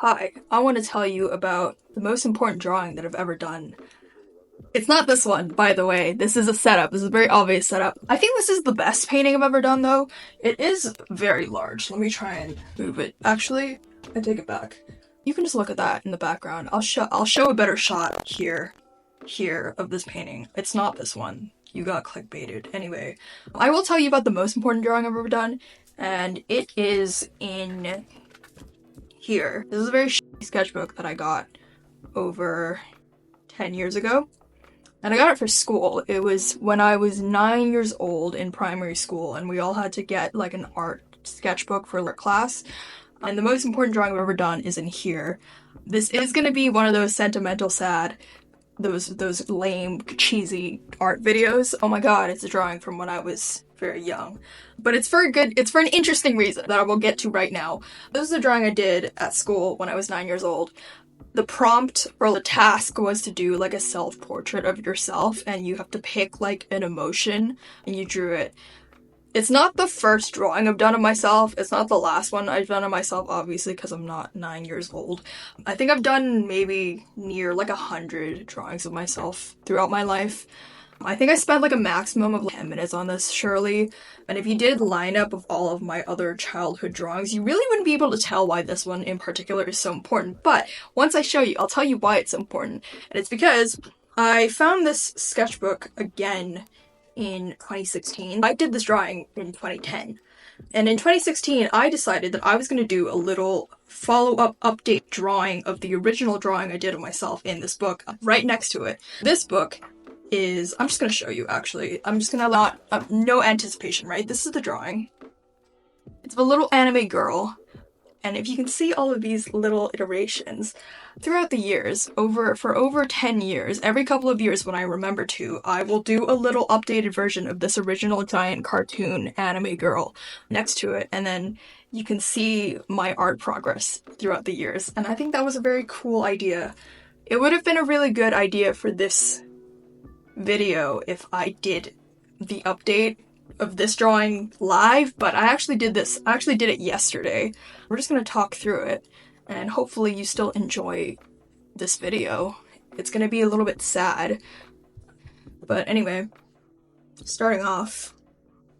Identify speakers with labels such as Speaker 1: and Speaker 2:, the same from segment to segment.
Speaker 1: Hi, I want to tell you about the most important drawing that I've ever done. It's not this one, by the way. This is a setup. This is a very obvious setup. I think this is the best painting I've ever done, though. It is very large. Let me try and move it. Actually, I take it back. You can just look at that in the background. I'll show a better shot here of this painting. It's not this one. You got clickbaited. Anyway, I will tell you about the most important drawing I've ever done, and it is in here. This is a very shitty sketchbook that I got over 10 years ago. And I got it for school. It was when I was 9 years old in primary school, and we all had to get like an art sketchbook for art class. And the most important drawing I've ever done is in here. This is gonna be one of those sentimental, sad, those lame, cheesy art videos. Oh my god, it's a drawing from when I was very young. But it's for an interesting reason that I will get to right now. This is a drawing I did at school when I was 9 years old. The prompt or the task was to do like a self-portrait of yourself, and you have to pick like an emotion and you drew it. It's not the first drawing I've done of myself. It's not the last one I've done of myself, obviously, because I'm not 9 years old. I think I've done maybe near like 100 drawings of myself throughout my life. I think I spent like a maximum of 10 minutes on this, surely. And if you did line up of all of my other childhood drawings, you really wouldn't be able to tell why this one in particular is so important. But once I show you, I'll tell you why it's so important. And it's because I found this sketchbook again in 2016. I did this drawing in 2010. And in 2016, I decided that I was going to do a little follow-up update drawing of the original drawing I did of myself in this book right next to it. This book is, I'm just going to show you actually. I'm just going to no anticipation, right? This is the drawing. It's of a little anime girl. And if you can see all of these little iterations throughout the years, for over 10 years, every couple of years when I remember to, I will do a little updated version of this original giant cartoon anime girl next to it. And then you can see my art progress throughout the years. And I think that was a very cool idea. It would have been a really good idea for this video if I did the update of this drawing live, but I actually did it yesterday. We're just gonna talk through it, and hopefully you still enjoy this video. It's gonna be a little bit sad, but anyway, starting off,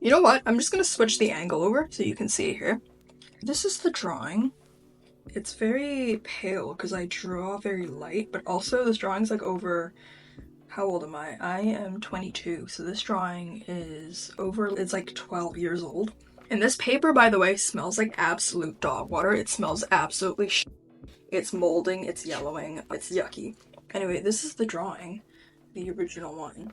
Speaker 1: you know what? I'm just gonna switch the angle over so you can see here. This is the drawing. It's very pale because I draw very light, but also this drawing's like over, how old am I? I am 22, so this drawing is it's like 12 years old. And this paper, by the way, smells like absolute dog water. It smells absolutely It's molding, it's yellowing, it's yucky. Anyway, this is the drawing, the original one.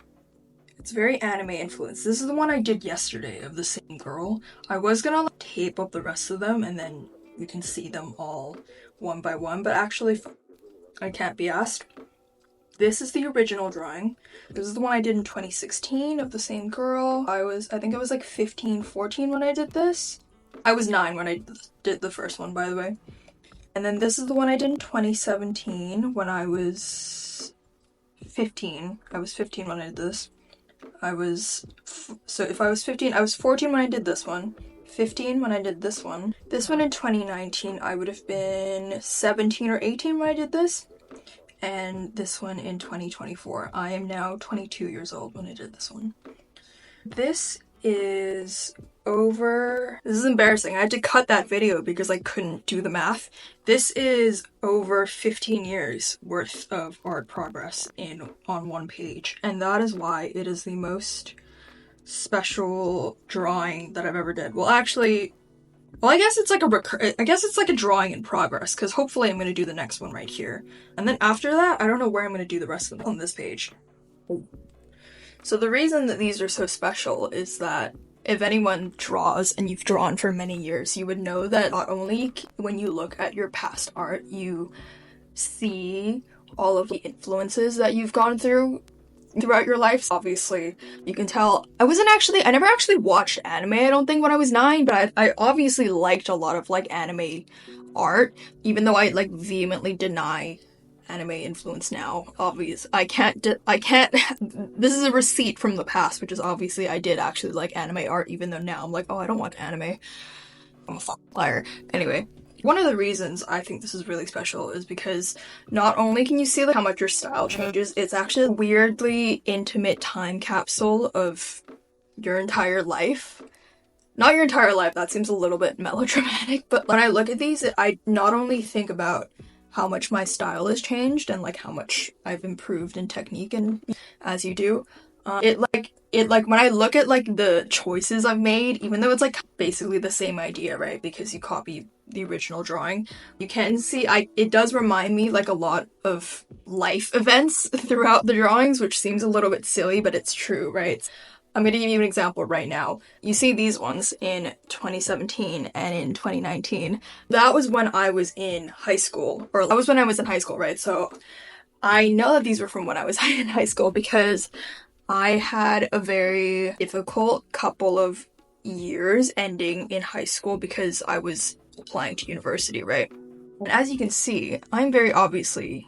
Speaker 1: It's very anime influenced. This is the one I did yesterday of the same girl. I was gonna tape up the rest of them and then you can see them all one by one, but actually I can't be asked. This is the original drawing. This is the one I did in 2016 of the same girl. I think I was like 15, 14 when I did this. I was 9 when I did the first one, by the way. And then this is the one I did in 2017 when I was 15. I was 15 when I did this. So if I was 15, I was 14 when I did this one. 15 when I did this one. This one in 2019, I would have been 17 or 18 when I did this. And this one in 2024. I am now 22 years old when I did this one. This is embarrassing. I had to cut that video because I couldn't do the math. This is over 15 years worth of art progress on one page. And that is why it is the most special drawing that I've ever did. Well, I guess it's like a drawing in progress, because hopefully I'm going to do the next one right here. And then after that, I don't know where I'm going to do the rest of them on this page. So the reason that these are so special is that if anyone draws and you've drawn for many years, you would know that not only when you look at your past art, you see all of the influences that you've gone throughout your life. Obviously, you can tell I never actually watched anime, I don't think, when I was 9, but I obviously liked a lot of like anime art, even though I like vehemently deny anime influence now. This is a receipt from the past, which is obviously I did actually like anime art, even though now I'm like, oh, I don't watch anime. I'm a fucking liar. Anyway, One of the reasons I think this is really special is because not only can you see like how much your style changes, it's actually a weirdly intimate time capsule of your entire life. Not your entire life, that seems a little bit melodramatic, but when I look at these, I not only think about how much my style has changed and like how much I've improved in technique and as you do, it when I look at like the choices I've made, even though it's like basically the same idea, right? Because you copy the original drawing, you can see it does remind me like a lot of life events throughout the drawings, which seems a little bit silly, but it's true, right? I'm going to give you an example right now. You see these ones in 2017 and in 2019. That was when I was in high school, or that was when I was in high school, right? So I know that these were from when I was in high school because I had a very difficult couple of years ending in high school because I was applying to university, right? And as you can see, I'm very obviously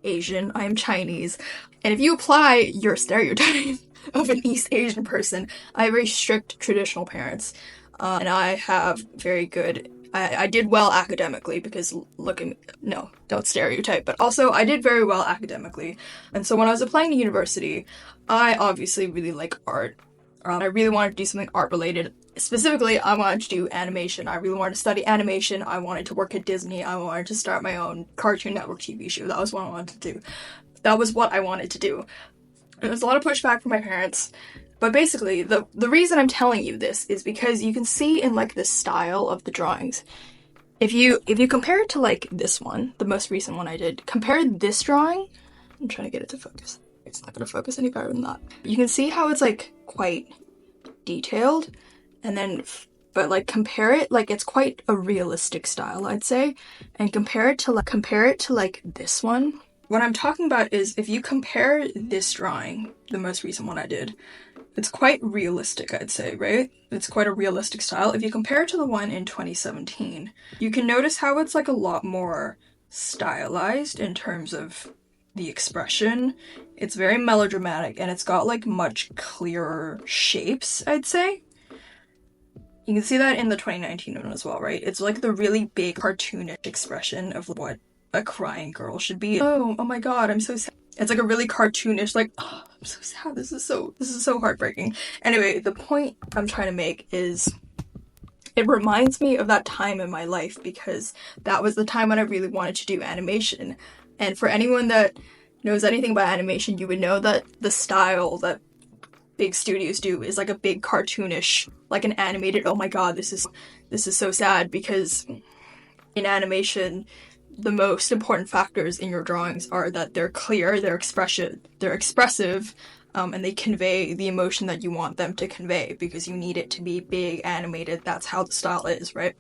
Speaker 1: Asian, I'm Chinese, and if you apply your stereotype of an East Asian person, I have very strict traditional parents, and I have very good. I did well academically because look at me. No, don't stereotype. But also, I did very well academically, and so when I was applying to university, I obviously really like art. I really wanted to do something art related. Specifically, I wanted to do animation. I really wanted to study animation. I wanted to work at Disney. I wanted to start my own Cartoon Network TV show. That was what I wanted to do. That was what I wanted to do. There was a lot of pushback from my parents. But basically, the reason I'm telling you this is because you can see in like the style of the drawings. If you compare it to like this one, the most recent one I did, compare this drawing. I'm trying to get it to focus. It's not going to focus any better than that. You can see how it's like quite detailed, and then but like compare it, like it's quite a realistic style, I'd say, and compare it to like this one. What I'm talking about is if you compare this drawing, the most recent one I did, it's quite realistic, I'd say, right? It's quite a realistic style. If you compare it to the one in 2017, you can notice how it's like a lot more stylized in terms of the expression. It's very melodramatic and it's got like much clearer shapes, I'd say. You can see that in the 2019 one as well, right? It's like the really big cartoonish expression of what a crying girl should be. Oh my god, I'm so sad. It's like a really cartoonish, like, oh, I'm so sad. This is so heartbreaking. Anyway, the point I'm trying to make is it reminds me of that time in my life because that was the time when I really wanted to do animation. And for anyone that knows anything about animation, you would know that the style that big studios do is like a big cartoonish, like an animated, oh my god, this is so sad, because in animation, the most important factors in your drawings are that they're clear, they're expressive, and they convey the emotion that you want them to convey, because you need it to be big, animated. That's how the style is, right?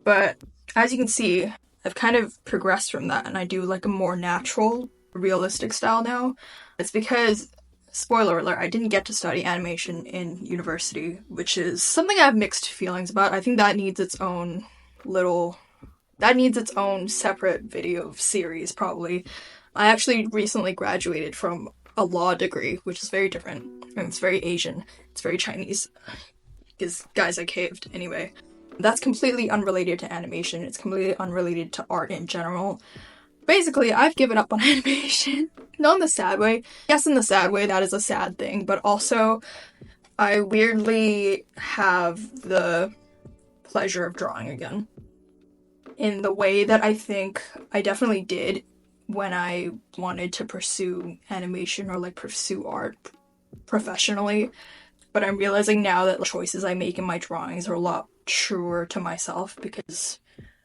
Speaker 1: But as you can see, I've kind of progressed from that, and I do like a more natural, realistic style now. It's because, spoiler alert, I didn't get to study animation in university, which is something I have mixed feelings about. I think that needs its own separate video series, probably. I actually recently graduated from a law degree, which is very different, and it's very Asian. It's very Chinese. Because, guys, I caved. Anyway. That's completely unrelated to animation. It's completely unrelated to art in general. Basically, I've given up on animation. Not in the sad way. Yes, in the sad way, that is a sad thing, but also, I weirdly have the pleasure of drawing again. In the way that I think I definitely did when I wanted to pursue animation or like pursue art professionally. But I'm realizing now that the choices I make in my drawings are a lot truer to myself, because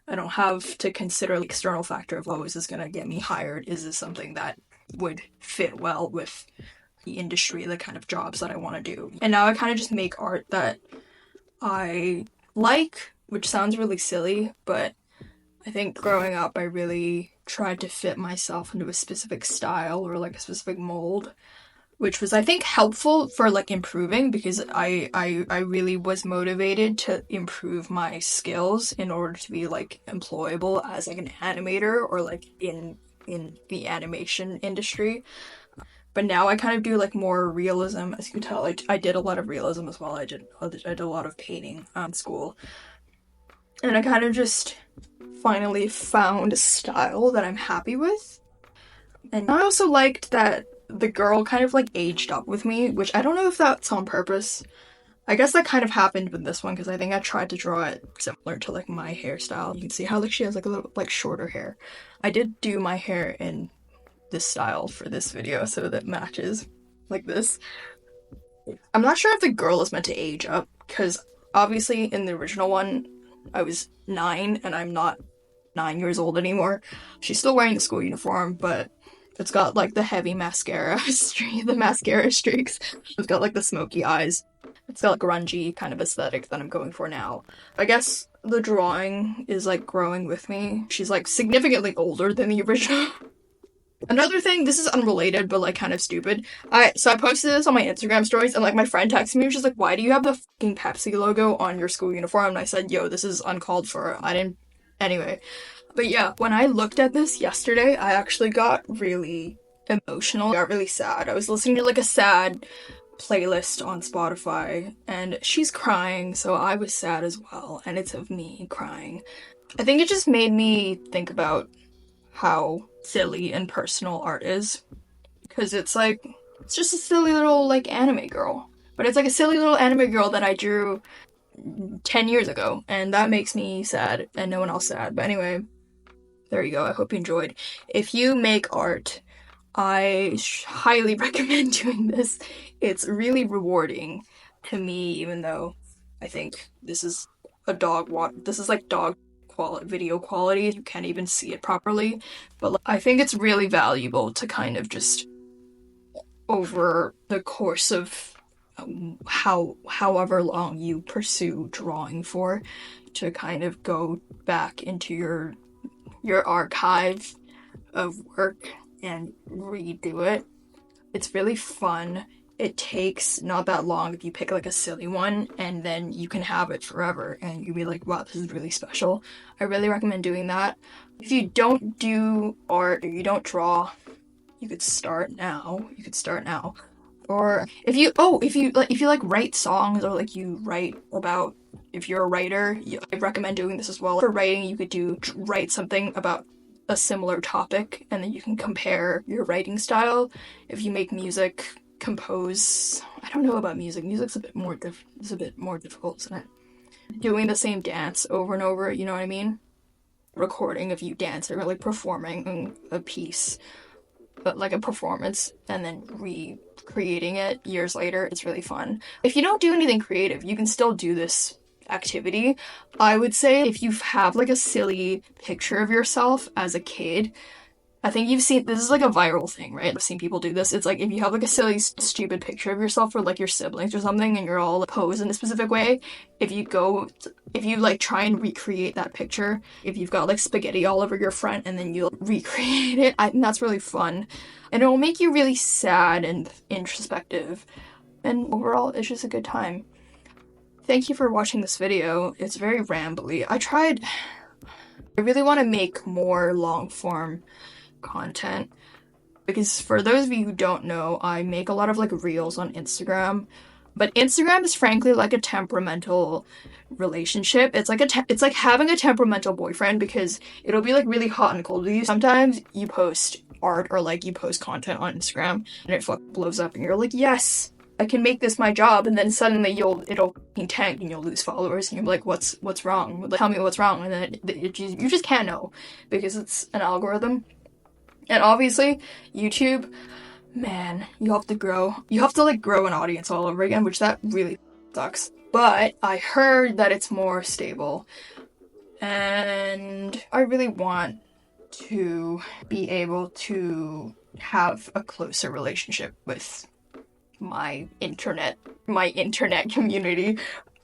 Speaker 1: I don't have to consider the external factor of, oh, is this going to get me hired? Is this something that would fit well with the industry, the kind of jobs that I want to do? And now I kind of just make art that I like, which sounds really silly, but I think growing up I really tried to fit myself into a specific style or like a specific mold, which was, I think, helpful for like improving, because I really was motivated to improve my skills in order to be like employable as like an animator or like in the animation industry. But now I kind of do like more realism. As you can tell, I did a lot of realism as well. I did a lot of painting in school. And I kind of just finally found a style that I'm happy with. And I also liked that the girl kind of like aged up with me, which I don't know if that's on purpose. I guess that kind of happened with this one because I think I tried to draw it similar to like my hairstyle. You can see how like she has like a little like shorter hair. I did do my hair in this style for this video so that matches like this. I'm not sure if the girl is meant to age up because obviously in the original one I was 9 and I'm not 9 years old anymore. She's still wearing the school uniform, but it's got like the heavy mascara the mascara streaks. It's got like the smoky eyes. It's got like grungy kind of aesthetic that I'm going for now. I guess the drawing is like growing with me. She's like significantly older than the original. Another thing, this is unrelated but like kind of stupid. I posted this on my Instagram stories and like my friend texted me, she's like, "Why do you have the fucking Pepsi logo on your school uniform?" And I said, "Yo, this is uncalled for." I didn't anyway. But yeah, when I looked at this yesterday, I actually got really emotional. I got really sad. I was listening to like a sad playlist on Spotify and she's crying, so I was sad as well, and it's of me crying. I think it just made me think about how silly and personal art is, because it's like it's just a silly little like anime girl, but it's like a silly little anime girl that I drew 10 years ago, and that makes me sad and no one else sad. But anyway, there you go. I hope you enjoyed. If you make art, I highly recommend doing this. It's really rewarding to me, even though I think this is this is like dog video quality. You can't even see it properly. But like, I think it's really valuable to kind of just over the course of however long you pursue drawing for, to kind of go back into your archive of work and redo it. It's really fun. It takes not that long if you pick like a silly one, and then you can have it forever and you'll be like, wow, this is really special. I really recommend doing that. If you don't do art or you don't draw, you could start now. Or if you like write songs, or like you write about, if you're a writer, I recommend doing this as well. For writing, you could write something about a similar topic, and then you can compare your writing style. If you make music, compose. I don't know about music. Music's a bit more difficult, isn't it? Doing the same dance over and over, you know what I mean? Recording of you dancing or like performing a piece, but like a performance, and then recreating it years later. It's really fun. If you don't do anything creative, you can still do this activity. I would say if you have like a silly picture of yourself as a kid, I think you've seen, this is like a viral thing, right? I've seen people do this. It's like if you have like a silly, stupid picture of yourself or like your siblings or something, and you're all posed in a specific way, if you like try and recreate that picture, if you've got like spaghetti all over your front and then you'll recreate it, I think that's really fun. And it will make you really sad and introspective. And overall, it's just a good time. Thank you for watching this video. It's very rambly. I really want to make more long form content, because for those of you who don't know, I make a lot of like reels on Instagram, but Instagram is frankly like a temperamental relationship. It's like having a temperamental boyfriend, because it'll be like really hot and cold with you. Sometimes you post art or like you post content on Instagram and it blows up and you're like, yes, I can make this my job, and then suddenly it'll tank and you'll lose followers, and you're like, what's wrong? Like, tell me what's wrong, and then you just can't know, because it's an algorithm. And obviously, YouTube, man, you have to grow. You have to like grow an audience all over again, which that really sucks. But I heard that it's more stable, and I really want to be able to have a closer relationship with my internet community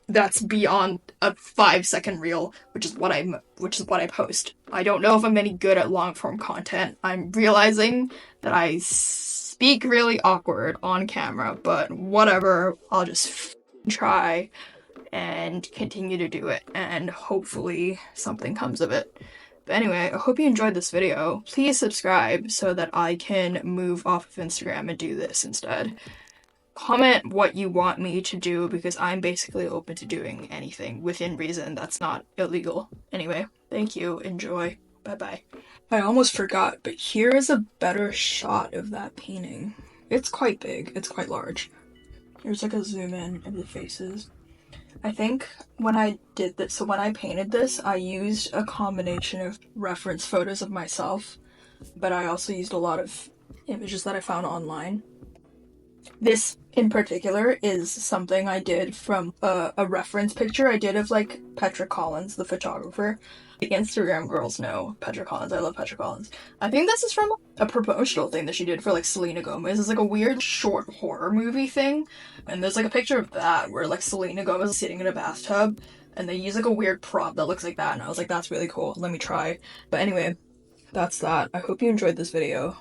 Speaker 1: that's beyond a 5-second reel, which is what I post. I don't know if I'm any good at long form content. I'm realizing that I speak really awkward on camera, but whatever, I'll just try and continue to do it, and hopefully something comes of it. But anyway, I hope you enjoyed this video. Please subscribe so that I can move off of Instagram and do this instead. comment what you want me to do because I'm basically open to doing anything within reason that's not illegal. Anyway, thank you. Enjoy. Bye bye. I almost forgot, but here is a better shot of that painting. It's quite big, it's quite large. Here's like a zoom in of the faces. I think when I did this, so when I painted this, I used a combination of reference photos of myself, but I also used a lot of images that I found online. This in particular is something I did from a reference picture I did of like Petra Collins, the photographer. The Instagram girls know Petra Collins. I love Petra Collins. I think this is from a promotional thing that she did for like Selena Gomez. It's like a weird short horror movie thing. And there's like a picture of that where like Selena Gomez is sitting in a bathtub and they use like a weird prop that looks like that. And I was like, that's really cool. Let me try. But anyway, that's that. I hope you enjoyed this video.